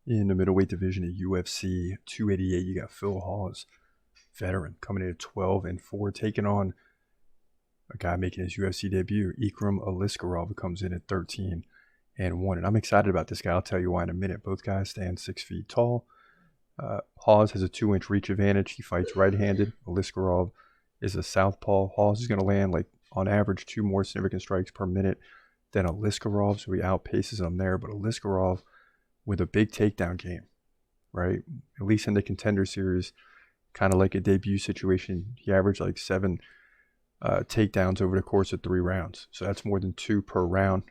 In the middleweight division at UFC 288, you got Phil Hawes, veteran, coming in at 12-4, taking on a guy making his UFC debut, Ikram Aliskerov, who comes in at 13-1. And I'm excited about this guy. I'll tell you why in a minute. Both guys stand 6 feet tall. Hawes has a 2-inch reach advantage. He fights right-handed. Aliskerov is a southpaw. Hawes is going to land, like, on average, 2 more significant strikes per minute than Aliskerov, so he outpaces him there. But Aliskerov with a big takedown game, right? At least in the Contender Series, kind of like a debut situation. He averaged like 7 takedowns over the course of 3 rounds. So that's more than 2 per round.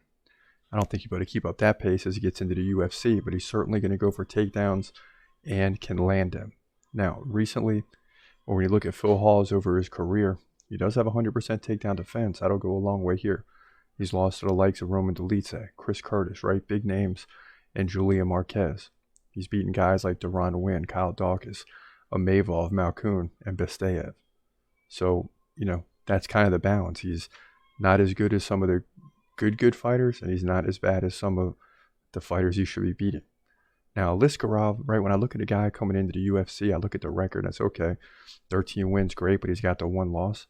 I don't think he's able to keep up that pace as he gets into the UFC, but he's certainly going to go for takedowns and can land them. Now, recently, or when you look at Phil Hawes over his career, he does have 100% takedown defense. That'll go a long way here. He's lost to the likes of Roman Dolidze, Chris Curtis, right? Big names, and Julia Marquez. He's beaten guys like Deron Wynn, Kyle Dawkins, Amavov, Malkoun, and Bestayev. So, that's kind of the balance. He's not as good as some of the good fighters, and he's not as bad as some of the fighters he should be beating. Now, Aliskerov, right, when I look at a guy coming into the UFC, I look at the record, and it's okay. 13 wins, great, but he's got the 1 loss.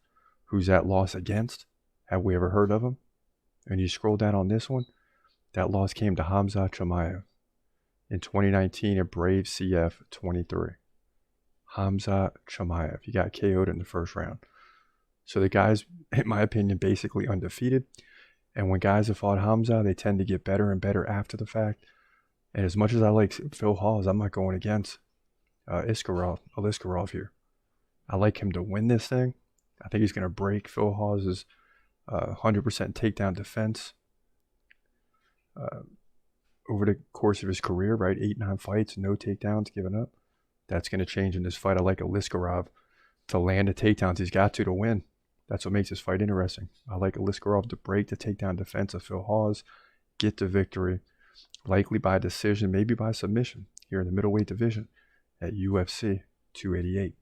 Who's that loss against? Have we ever heard of him? And you scroll down on this one, that loss came to Hamza Chimaev in 2019 at Brave CF 23. Hamza Chimaev. He got KO'd in the first round. So the guy's, in my opinion, basically undefeated. And when guys have fought Hamza, they tend to get better and better after the fact. And as much as I like Phil Hawes, I'm not going against Aliskerov here. I like him to win this thing. I think he's going to break Phil Hawes' 100% takedown defense over the course of his career, right? 8-9 fights, no takedowns given up. That's going to change in this fight. I like Aliskerov to land the takedowns he's got to win. That's what makes this fight interesting. I like Aliskerov to break the takedown defense of Phil Hawes, get the victory, likely by decision, maybe by submission, here in the middleweight division at UFC 288.